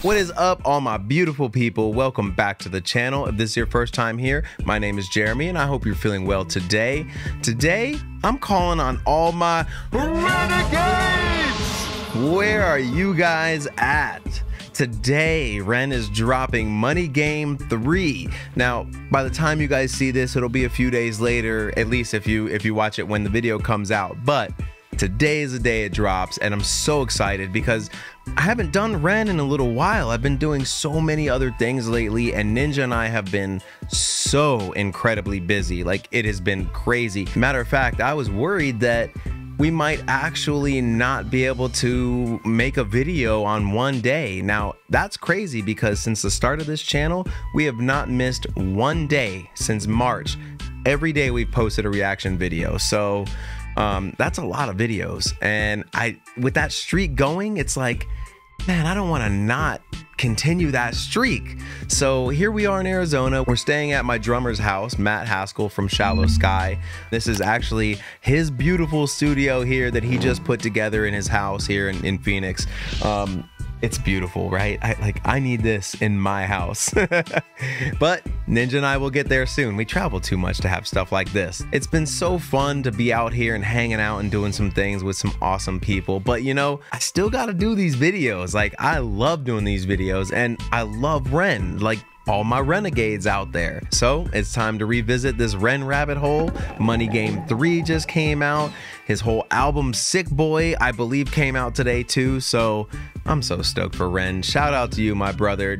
What is up, all my beautiful people? Welcome back to the channel. If this is your first time here, my name is Jeremy and I hope you're feeling well today. Today, I'm calling on all my renegades! Where are you guys at? Today, REN is dropping Money Game 3. Now, by the time you guys see this, it'll be a few days later, at least if you watch it when the video comes out. But today is the day it drops, and I'm so excited because I haven't done REN in a little while. I've been doing so many other things lately, and Ninja and I have been so incredibly busy. Like, it has been crazy. Matter of fact, I was worried that we might actually not be able to make a video on one day. Now, that's crazy because since the start of this channel, we have not missed one day since March. Every day we've posted a reaction video. So that's a lot of videos, and with that streak going, it's like, man, I don't want to not continue that streak. So here we are in Arizona. We're staying at my drummer's house, Matt Haskell from Shallow Sky. This is actually his beautiful studio here that he just put together in his house here in Phoenix. It's beautiful, right? I need this in my house. But Ninja and I will get there soon. We travel too much to have stuff like this. It's been so fun to be out here and hanging out and doing some things with some awesome people. But you know, I still gotta do these videos. Like, I love doing these videos and I love REN. Like, all my renegades out there. So it's time to revisit this REN rabbit hole. Money Game 3 just came out. His whole album Sick Boy, I believe, came out today too. So I'm so stoked for REN. Shout out to you, my brother.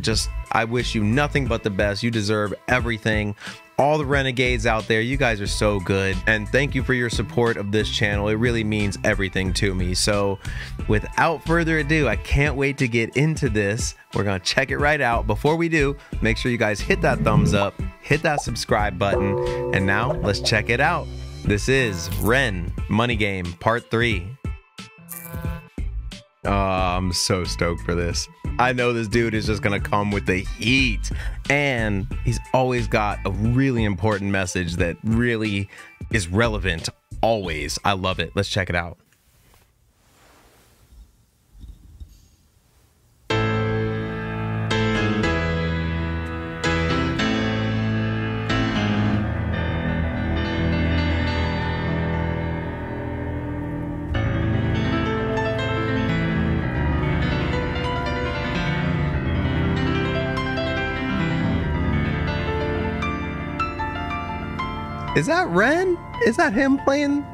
I wish you nothing but the best. You deserve everything. All the renegades out there, you guys are so good, and thank you for your support of this channel. It really means everything to me. So without further ado, I can't wait to get into this. We're gonna check it right out. Before we do, make sure you guys hit that thumbs up, hit that subscribe button, and now let's check it out. This is REN Money Game Part 3. Oh, I'm so stoked for this. I know this dude is just gonna come with the heat, and he's always got a really important message that really is relevant always. I love it. Let's check it out. Is that REN? Is that him playing?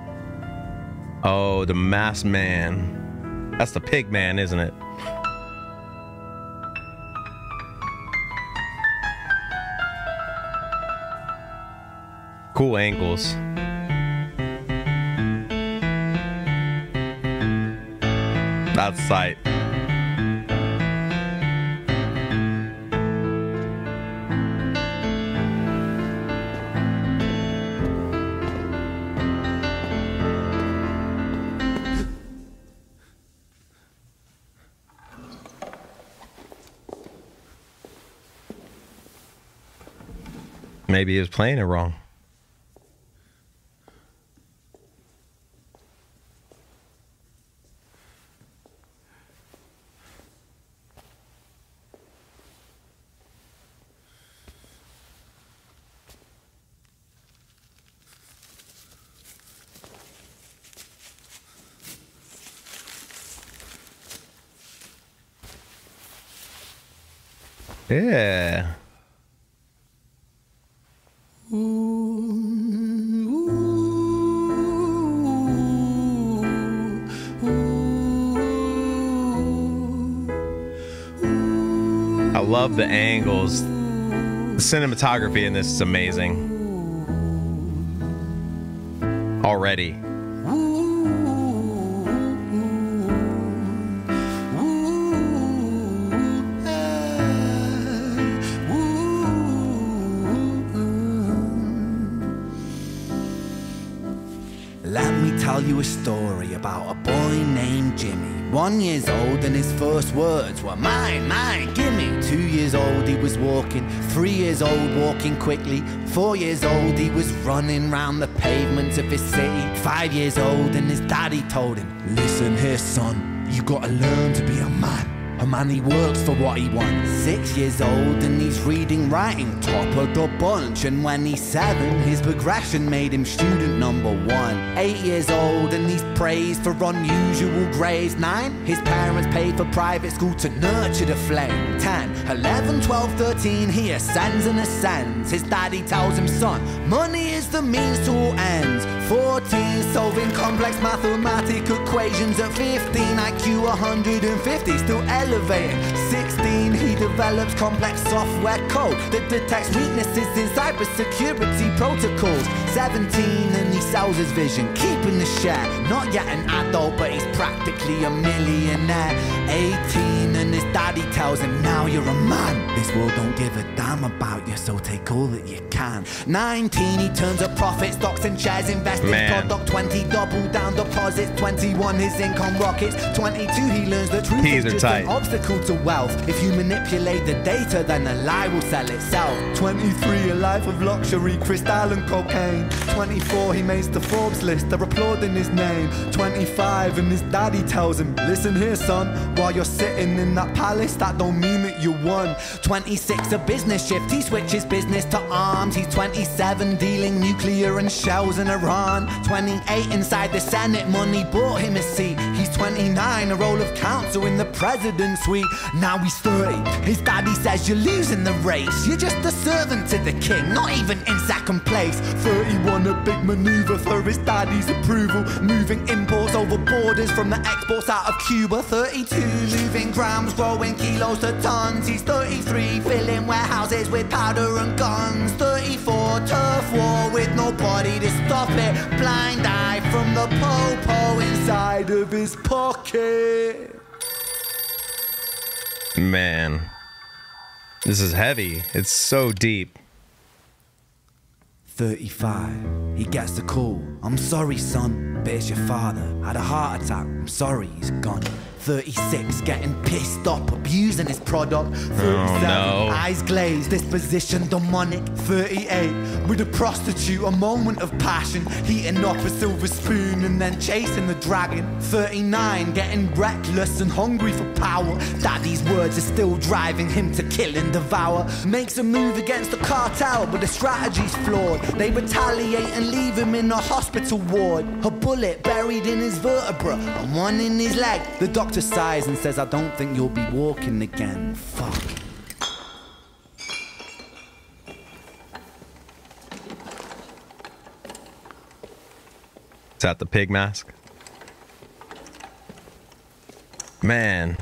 Oh, the masked man. That's the pig man, isn't it? Cool angles. That's sight. Maybe he was playing it wrong. Yeah. I love the angles. The cinematography in this is amazing. Already. Let me tell you a story about a boy named Jimmy. 1 year old and his first words were mine, mine, gimme. 2 years old he was walking, 3 years old walking quickly. 4 years old he was running round the pavements of his city. 5 years old and his daddy told him, listen here son, you gotta learn to be a man. A man, he works for what he wants. 6 years old and he's reading, writing, top of the bunch. And when he's 7, his progression made him student number 1. 8 years old and he's praised for unusual grades. 9, his parents paid for private school to nurture the flame. 10, 11, 12, 13, he ascends and ascends. His daddy tells him, son, money is the means to all ends. 14, solving complex mathematic equations. At 15, IQ 150, still elevating. 16, he develops complex software code that detects weaknesses in cybersecurity protocols. 17, and he sells his vision, keeping the share. Not yet an adult, but he's practically a millionaire. 18, and his daddy tells him, now you're a man. This world don't give a damn about you, so take all that you can. 19, he turns a profit, stocks and shares, invest in product. 20, double down deposits. 21, his income rockets. 22, he learns the truth is just an obstacle to wealth. If you manipulate the data, then a lie will sell itself. 23, a life of luxury, crystal and cocaine. 24, he makes the Forbes list, they're applauding his name. 25, and his daddy tells him, listen here, son, while you're sitting in that palace, that don't mean that you won. 26, a business shift, he switches business to arms. He's 27, dealing nuclear and shells in Iran. 28, inside the Senate, money bought him a seat. He's 29, a role of counsel in the president's suite. Now he's 30, his daddy says, you're losing the race. You're just a servant to the king, not even in second place. 31, a big maneuver for his daddy's approval, moving imports over borders from the exports out of Cuba. 32, moving grams, growing kilos to tons. He's 33, filling warehouses with powder and guns. 34, turf war with nobody to stop it. Blind eye from the po-po inside of his pocket. Man, this is heavy. It's so deep. 35, he gets the call. I'm sorry, son, but it's your father. Had a heart attack, I'm sorry, he's gone. 36, getting pissed up, abusing his product. 37, eyes glazed, disposition demonic. 38, with a prostitute, a moment of passion, heating up a silver spoon and then chasing the dragon. 39, getting reckless and hungry for power. Daddy's words are still driving him to kill and devour. Makes a move against the cartel, but the strategy's flawed. They retaliate and leave him in a hospital ward. A bullet buried in his vertebra and one in his leg. The doctor sighs and says, I don't think you'll be walking again. Fuck. Is that the pig mask? Man.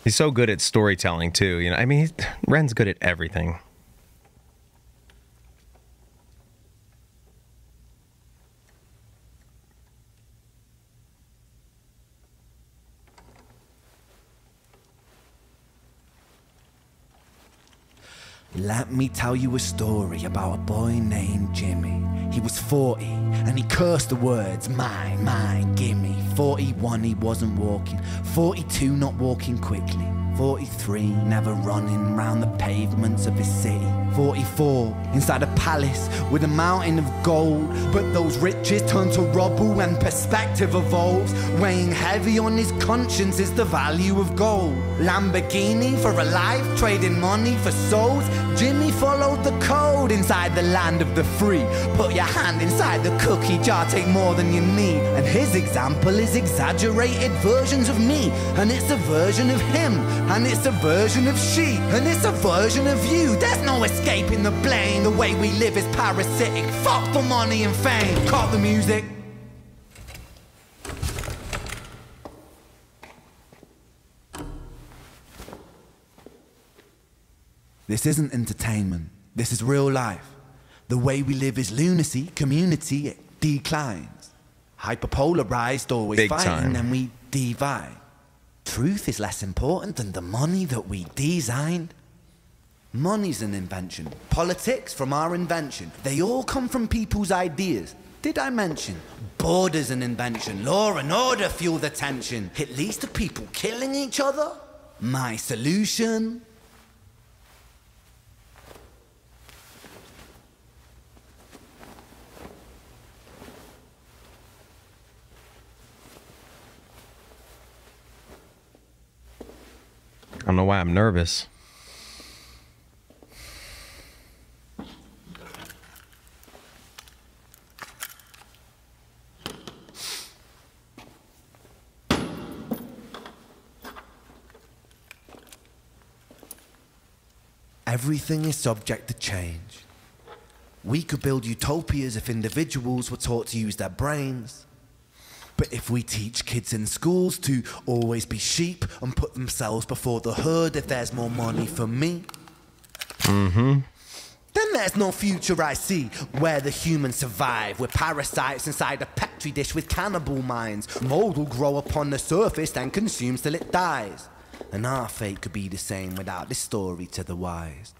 He's so good at storytelling too, you know. I mean, Ren's good at everything. Let me tell you a story about a boy named Jimmy. He was 40 and he cursed the words, mine, mine, gimme. 41, he wasn't walking. 42, not walking quickly. 43, never running round the pavements of his city. 44, inside a palace with a mountain of gold. But those riches turn to rubble when perspective evolves. Weighing heavy on his conscience is the value of gold. Lamborghini for a life, trading money for souls. Jimmy followed the code inside the land of the free. Put your hand inside the cookie jar, take more than you need. And his example is exaggerated versions of me. And it's a version of him. And it's a version of she. And it's a version of you. There's no escaping the blame. The way we live is parasitic. Fuck the money and fame. Cut the music. This isn't entertainment. This is real life. The way we live is lunacy. Community, it declines. Hyperpolarized, always Big fighting, time. and we divide. Truth is less important than the money that we designed. Money's an invention. Politics from our invention. They all come from people's ideas. Did I mention? Border's an invention. Law and order fuel the tension. It leads to people killing each other. My solution? I don't know why I'm nervous. Everything is subject to change. We could build utopias if individuals were taught to use their brains. But if we teach kids in schools to always be sheep and put themselves before the herd if there's more money for me, then there's no future I see where the humans survive with parasites inside a petri dish with cannibal minds. Mold will grow upon the surface then consumes till it dies. And our fate could be the same without this story to the wise.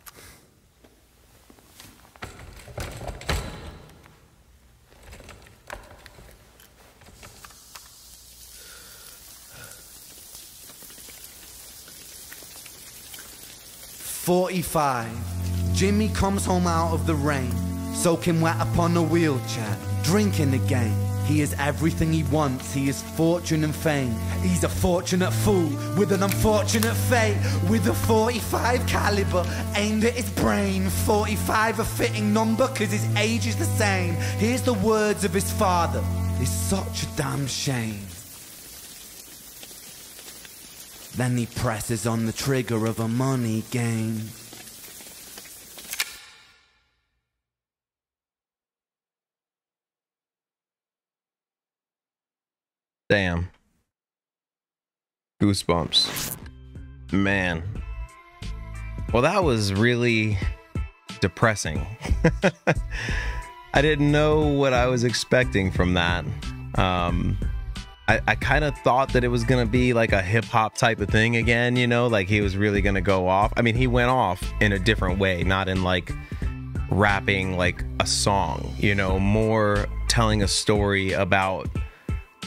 Jimmy comes home out of the rain, soaking wet upon a wheelchair, drinking again. He is everything he wants, he is fortune and fame. He's a fortunate fool with an unfortunate fate. With a 45 caliber aimed at his brain. 45 a fitting number cause his age is the same. Here's the words of his father, it's such a damn shame. Then he presses on the trigger of a money game. Damn. Goosebumps. Man. Well, that was really depressing. I didn't know what I was expecting from that. I kind of thought that it was going to be like a hip hop type of thing again, you know, like he was really going to go off. I mean, he went off in a different way, not in like rapping like a song, you know, more telling a story about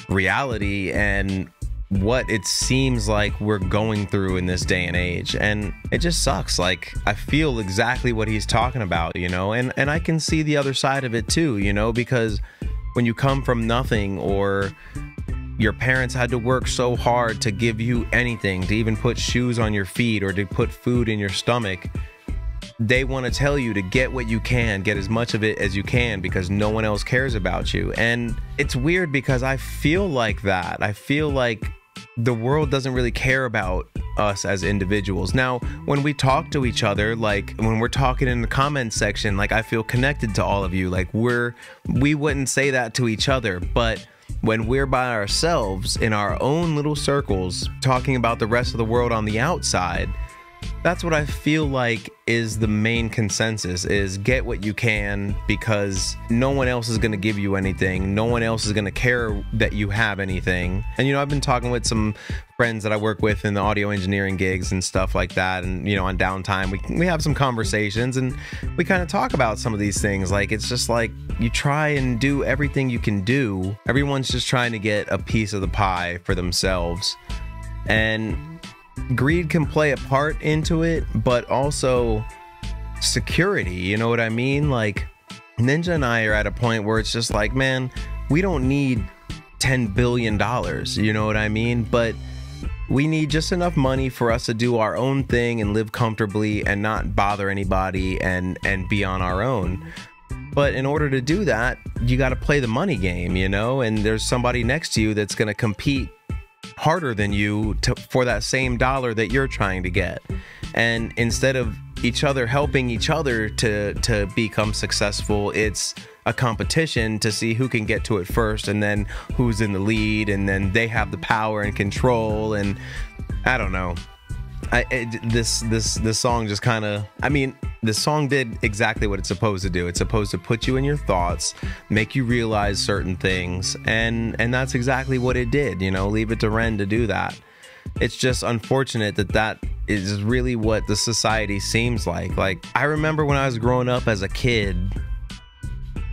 reality and what it seems like we're going through in this day and age. And it just sucks. Like, I feel exactly what he's talking about, you know, and I can see the other side of it too, you know, because when you come from nothing, or your parents had to work so hard to give you anything, to even put shoes on your feet or to put food in your stomach, they want to tell you to get what you can, get as much of it as you can, because no one else cares about you. And it's weird because I feel like that. I feel like the world doesn't really care about us as individuals. Now, when we talk to each other, like when we're talking in the comments section, like I feel connected to all of you. Like we wouldn't say that to each other, but when we're by ourselves in our own little circles talking about the rest of the world on the outside, that's what I feel like is the main consensus, is get what you can, because no one else is going to give you anything. No one else is going to care that you have anything. And, you know, I've been talking with some friends that I work with in the audio engineering gigs and stuff like that. And, you know, on downtime, we have some conversations and we kind of talk about some of these things. Like, it's just like you try and do everything you can do. Everyone's just trying to get a piece of the pie for themselves. And greed can play a part into it, but also security, you know what I mean? Like, Ninja and I are at a point where it's just like, man, we don't need $10 billion, you know what I mean? But we need just enough money for us to do our own thing and live comfortably and not bother anybody and be on our own. But in order to do that, you got to play the money game, you know? And there's somebody next to you that's going to compete harder than you for that same dollar that you're trying to get. And instead of each other helping each other to become successful, it's a competition to see who can get to it first, and then who's in the lead, and then they have the power and control. And I don't know, this song just kind of, I mean, the song did exactly what it's supposed to do. It's supposed to put you in your thoughts, make you realize certain things, and that's exactly what it did, you know. Leave it to REN to do that. It's just unfortunate that is really what the society seems like. Like, I remember when I was growing up as a kid,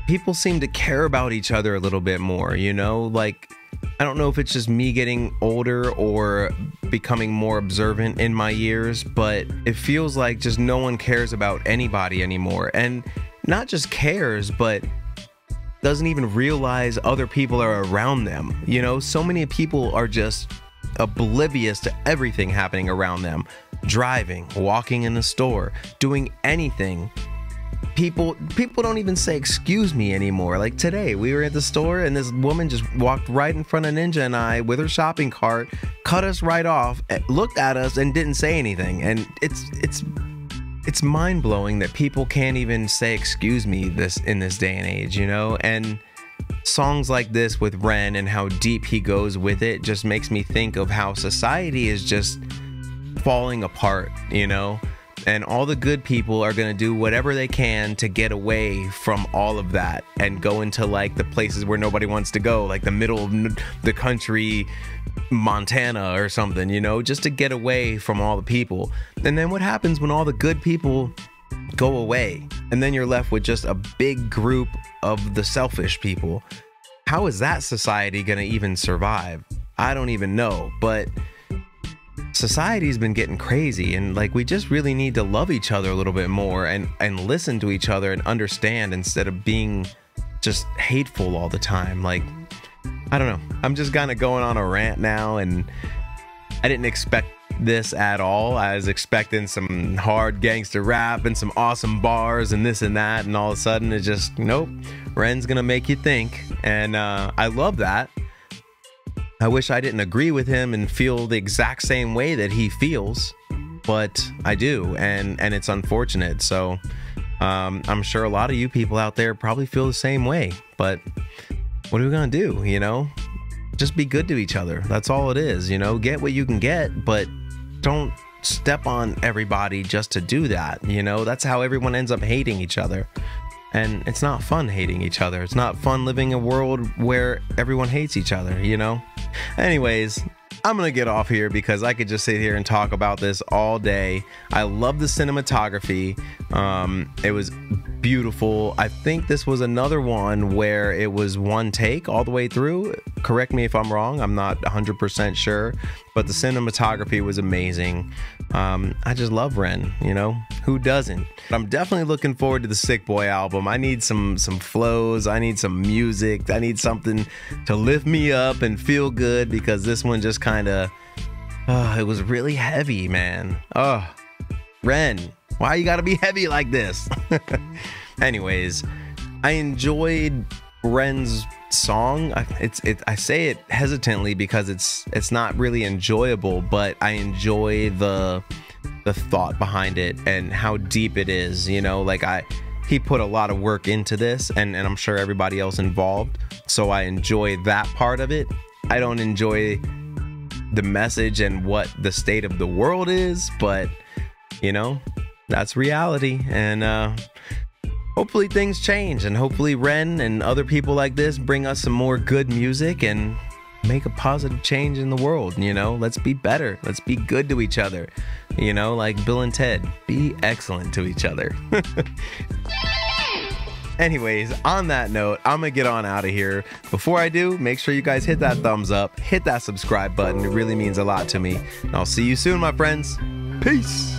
people seemed to care about each other a little bit more, you know. Like, I don't know if it's just me getting older or becoming more observant in my years, but it feels like just no one cares about anybody anymore. And not just cares, but doesn't even realize other people are around them. You know, so many people are just oblivious to everything happening around them. driving, walking in the store, doing anything. People don't even say excuse me anymore. Like today, we were at the store and this woman just walked right in front of Ninja and I with her shopping cart, cut us right off, looked at us and didn't say anything. And it's mind-blowing that people can't even say excuse me in this day and age, you know? And songs like this with Ren and how deep he goes with it just makes me think of how society is just falling apart, you know? And all the good people are going to do whatever they can to get away from all of that and go into like the places where nobody wants to go, like the middle of the country, Montana or something, you know, just to get away from all the people. And then what happens when all the good people go away? And then you're left with just a big group of the selfish people. How is that society going to even survive? I don't even know, but society's been getting crazy, and like we just really need to love each other a little bit more and listen to each other and understand instead of being just hateful all the time. Like, I don't know, I'm just kind of going on a rant now, and I didn't expect this at all. I was expecting some hard gangster rap and some awesome bars and this and that, and all of a sudden it's just nope, Ren's gonna make you think. And I love that. I wish I didn't agree with him and feel the exact same way that he feels, but I do, and it's unfortunate. So I'm sure a lot of you people out there probably feel the same way, but what are we gonna do, you know? Just be good to each other. That's all it is, you know? Get what you can get, but don't step on everybody just to do that, you know? That's how everyone ends up hating each other. And it's not fun hating each other. It's not fun living in a world where everyone hates each other, you know? Anyways, I'm gonna get off here because I could just sit here and talk about this all day. I love the cinematography. It was beautiful. I think this was another one where it was one take all the way through. Correct me if I'm wrong. I'm not 100% sure, but the cinematography was amazing. I just love Ren, you know? Who doesn't? I'm definitely looking forward to the Sick Boy album. I need some flows. I need some music. I need something to lift me up and feel good, because this one just kind of, it was really heavy, man. Ren, why you gotta be heavy like this? Anyways, I enjoyed Ren's song. I say it hesitantly because it's not really enjoyable, but I enjoy the thought behind it and how deep it is, you know? Like he put a lot of work into this, and I'm sure everybody else involved, so I enjoy that part of it. I don't enjoy the message and what the state of the world is, but you know, that's reality. And hopefully things change, and hopefully Ren and other people like this bring us some more good music and make a positive change in the world, you know? Let's be better. Let's be good to each other, you know? Like Bill and Ted, be excellent to each other. Anyways, on that note, I'm gonna get on out of here. Before I do, make sure you guys hit that thumbs up, hit that subscribe button. It really means a lot to me. And I'll see you soon, my friends. Peace.